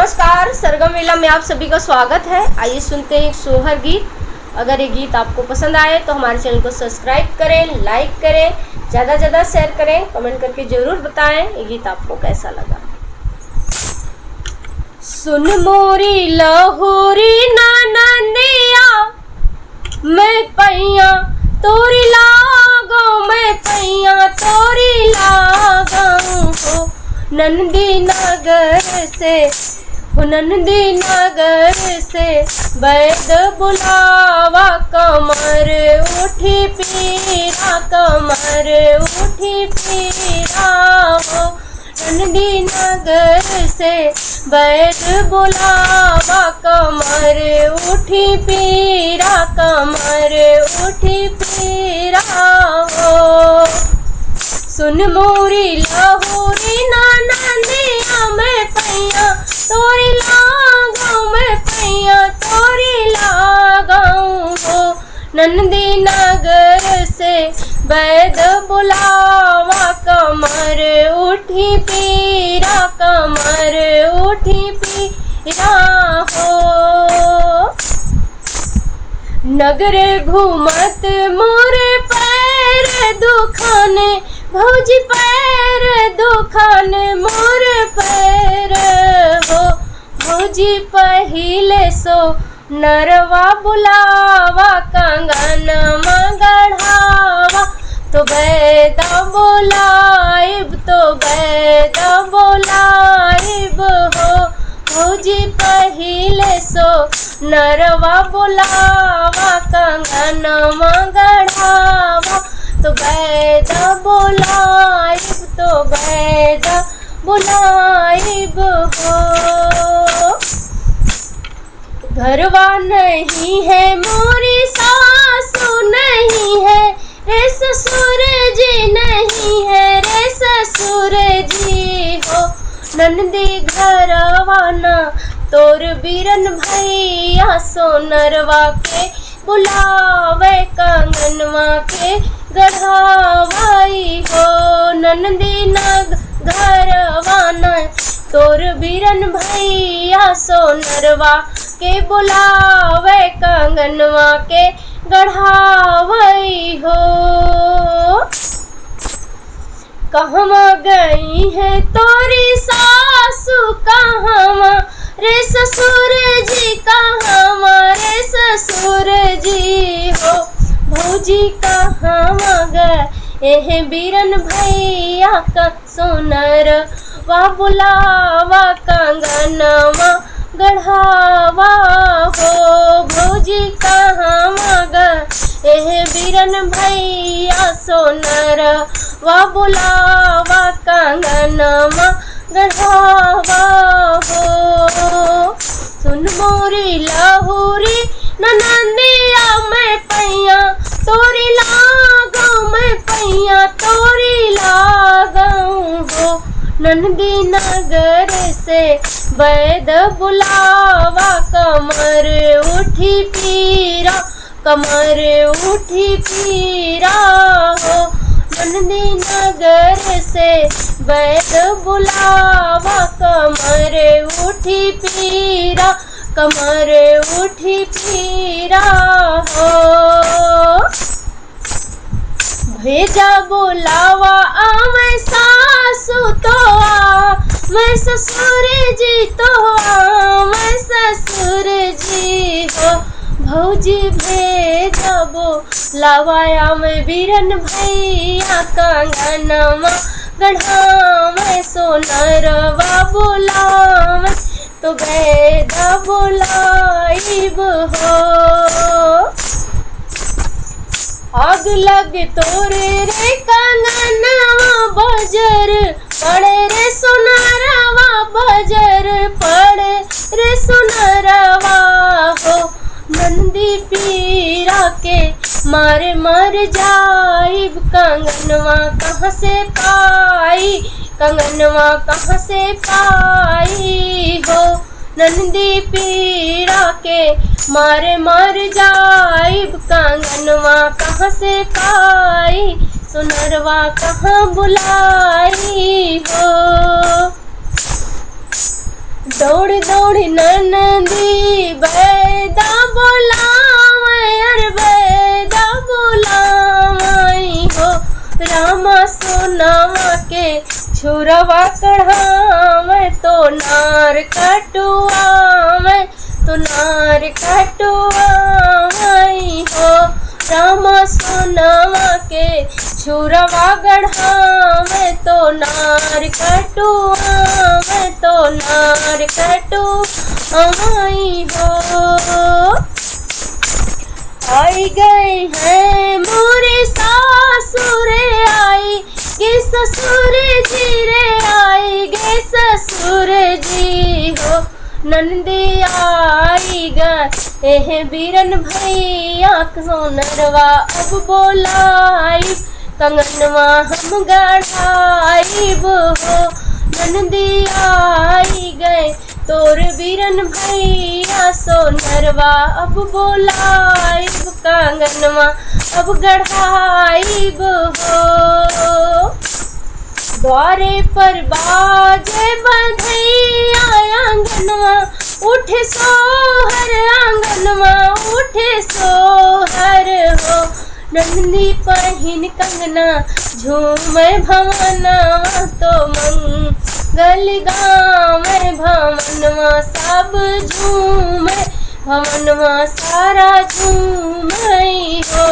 नमस्कार, सरगम वेला में आप सभी का स्वागत है। आइए सुनते हैं एक सोहर गीत। अगर ये गीत आपको पसंद आए तो हमारे चैनल को सब्सक्राइब करें, लाइक करें, ज़्यादा से ज़्यादा शेयर करें, कमेंट करके ज़रूर बताएं ये गीत आपको कैसा लगा। सुन मोरी लहोरी ननदिया, मैं पैया तोरी लागो, मैं पैया तोरी लागो हो। नंदी नगर से हो, नंदी नगर से वैद बुलावा, कमर उठी पीरा, कमर उठी पीरा हो। नंदी नगर से वैद बुलावा, कमर उठी पीरा, कमर उठी पीरा हो। सुन मोरी लहोरी ननदिया, मैं पैया तोरी लागो, मैं पैया तोरी लागो हो। नंदी नगर से वैद बुलावा, कमर उठी पीरा, कमर उठी पीरा हो। नगर घूमत मोरे पैर दुखाने, भौजी पैर दुखाने मोर पैर हो। भौजी पहिले सो नरवा बुलावा, कंगन गढ़ावा, तो बैदा बोलाइब, तो बैदा बोलाइब हो। भौजी पहिले सो नरवा बुलावा, कंगन गढ़ावा, तो बैदा बुलाइब, तो बैदा बुलाइब हो। घरवा नहीं है मोरी सासू, नहीं है रे ससुर जी, नहीं है रे ससुर जी हो। नंदी घरवा ना तोर बीरन भैया, सोनरवा के बुलावे, कंगनवा के गढ़ावाई हो। नंदी नग घरवा ना तोर बीरन भैया, सोनरवा के बुलावे, कंगनवा के गढ़ावाई हो। कहवा गई है तोरी सासू, कहवा रे ससुर जी, कहवा रे ससुर जी हो। भौजी कहवा गए बीरन भैया, का सोनर वा बुलावा, कंगनवा गढ़ावा हो। भौजी कहवा गए बीरन भैया, सोनर वा बुलावा, कंगनवा गढ़ावा हो। सुन मोरी लहोरी ननदिया, मैं पैया तोरी लागो, मैं पैया तोरी लागो हो। नंदी नगर से वैद बुलावा, कमर उठी पीरा, कमर उठी पीरा हो। नंदी नगर से वैद बुलावा, कमर उठी पीरा, कमर उठी पीरा हो। भेजा बुलावा आवे सासू, तो मैं ससुर जी, तो मैं ससुर जी हो। भौजी भेजा बुलावा आवे बीरन भैया, कंगनवा गढ़ावे, सोनरवा बुलावे, तो बैदा बुलाइब हो। आग लग तोरे रे कंगनवा, बजर पड़े रे सोनरवा, बजर पड़े रे सोनरवा हो। नंदी पीरा के मारे मर जाइब, कंगनवा कहाँ से पाई, कंगनवा कहाँ से पाई हो। नंदी पीरा के मारे मर जाइब, कंगनवा कहाँ से पाई, सुनरवा कहाँ बुलाई हो। दौड़ दौड़ ननदी बैदा बोलावे, अरे बैदा बोलावई हो। रामा सोनावा के छुरवा कढ़ावे, तो नार कटुआवे, तो नार कटुआवई हो। रामा सोनावा के छुरवा गढ़ावे, तो नार कटुआवे, तो नार कटुआवई हो। आई गए हैं मोरे सासुर, आई गे ससुर जी रे, आई गे ससुर जी हो। नंदी आई गए एह बीरन भैया, सोनरवा अब बोलाई, कंगनवा हम गढ़ाइब हो। नंदी आई गए तोर बीरन भैया, सोनरवा अब बोलाइब, कंगनवा अब गढ़ाइब हो। द्वारे पर बाजे बधैया, आंगनवा उठे सोहर, आंगनवा उठे सोहर हो। नंदी पहिन कंगना झूमे भवनवा, तो मंगल गावे भवनवा सब झूमे, भवनवा सारा झूमई हो।